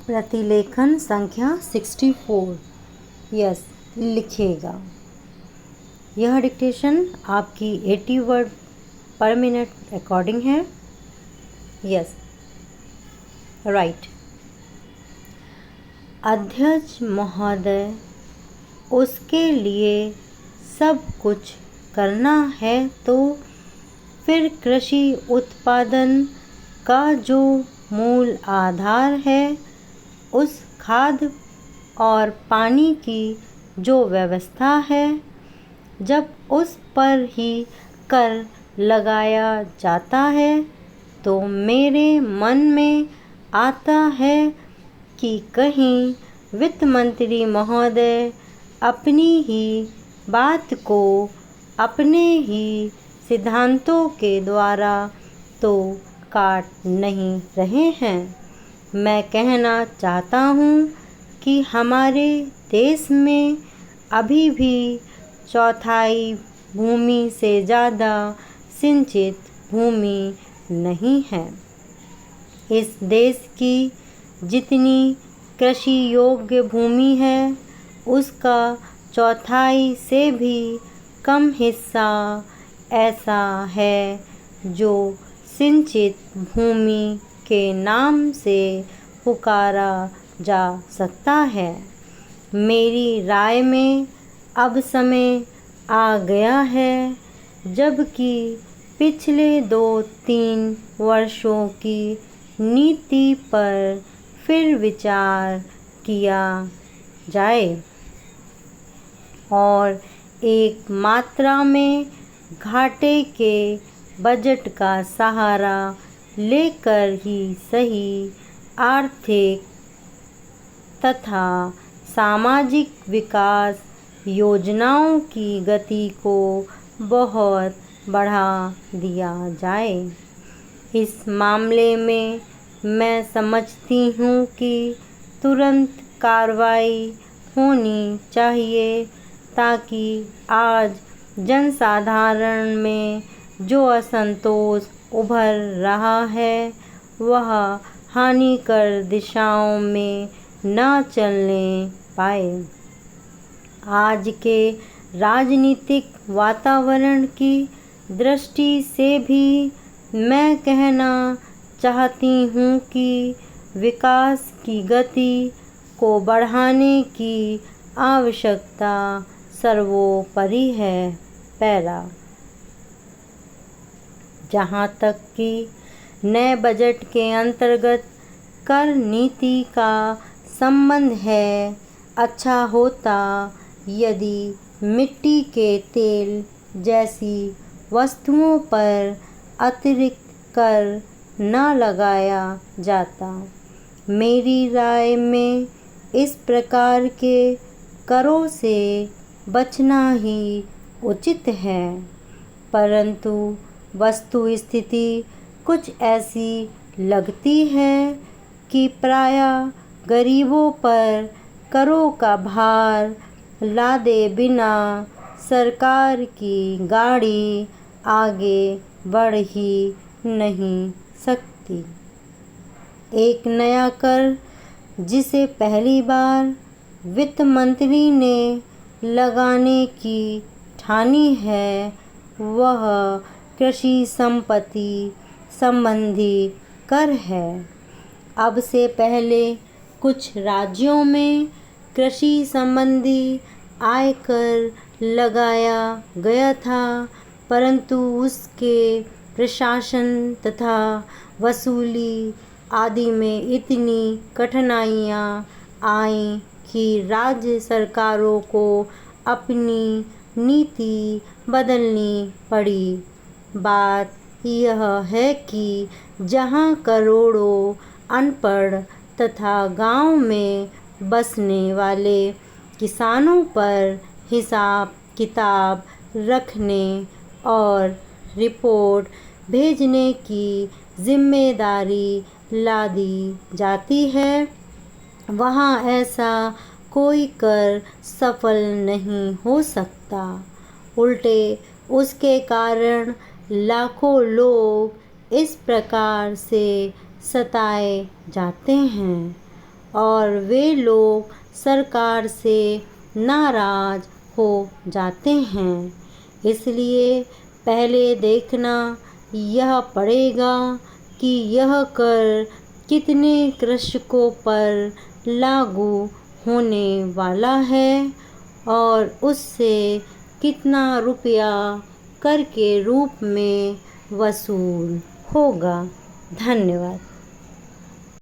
प्रतिलेखन संख्या 64। यस, लिखिएगा। यह डिक्टेशन आपकी 80 वर्ड पर मिनट रिकॉर्डिंग है। Yes, right. अध्यक्ष महोदय, उसके लिए सब कुछ करना है तो फिर कृषि उत्पादन का जो मूल आधार है, उस खाद और पानी की जो व्यवस्था है, जब उस पर ही कर लगाया जाता है तो मेरे मन में आता है कि कहीं वित्त मंत्री महोदय अपनी ही बात को अपने ही सिद्धांतों के द्वारा तो काट नहीं रहे हैं। मैं कहना चाहता हूँ कि हमारे देश में अभी भी चौथाई भूमि से ज़्यादा सिंचित भूमि नहीं है। इस देश की जितनी कृषि योग्य भूमि है, उसका चौथाई से भी कम हिस्सा ऐसा है जो सिंचित भूमि के नाम से पुकारा जा सकता है। मेरी राय में अब समय आ गया है जबकि पिछले 2-3 वर्षों की नीति पर फिर विचार किया जाए और एक मात्रा में घाटे के बजट का सहारा लेकर ही सही आर्थिक तथा सामाजिक विकास योजनाओं की गति को बहुत बढ़ा दिया जाए। इस मामले में मैं समझती हूँ कि तुरंत कार्रवाई होनी चाहिए ताकि आज जनसाधारण में जो असंतोष उभर रहा है वह हानिकर दिशाओं में न चलने पाए। आज के राजनीतिक वातावरण की दृष्टि से भी मैं कहना चाहती हूँ कि विकास की गति को बढ़ाने की आवश्यकता सर्वोपरि है। पैरा। जहाँ तक कि नए बजट के अंतर्गत कर नीति का संबंध है, अच्छा होता यदि मिट्टी के तेल जैसी वस्तुओं पर अतिरिक्त कर न लगाया जाता। मेरी राय में इस प्रकार के करों से बचना ही उचित है, परंतु वस्तु स्थिति कुछ ऐसी लगती है कि प्रायः गरीबों पर करों का भार लादे बिना सरकार की गाड़ी आगे बढ़ ही नहीं सकती। एक नया कर जिसे पहली बार वित्त मंत्री ने लगाने की ठानी है, वह कृषि संपत्ति संबंधी कर है। अब से पहले कुछ राज्यों में कृषि संबंधी आयकर लगाया गया था, परंतु उसके प्रशासन तथा वसूली आदि में इतनी कठिनाइयाँ आईं कि राज्य सरकारों को अपनी नीति बदलनी पड़ी। बात यह है कि जहाँ करोड़ों अनपढ़ तथा गांव में बसने वाले किसानों पर हिसाब किताब रखने और रिपोर्ट भेजने की जिम्मेदारी लादी जाती है, वहाँ ऐसा कोई कर सफल नहीं हो सकता। उल्टे उसके कारण लाखों लोग इस प्रकार से सताए जाते हैं। और वे लोग सरकार से नाराज़ हो जाते हैं। इसलिए पहले देखना यह पड़ेगा कि यह कर कितने कृषकों पर लागू होने वाला है और उससे कितना रुपया कर के रूप में वसूल होगा। धन्यवाद।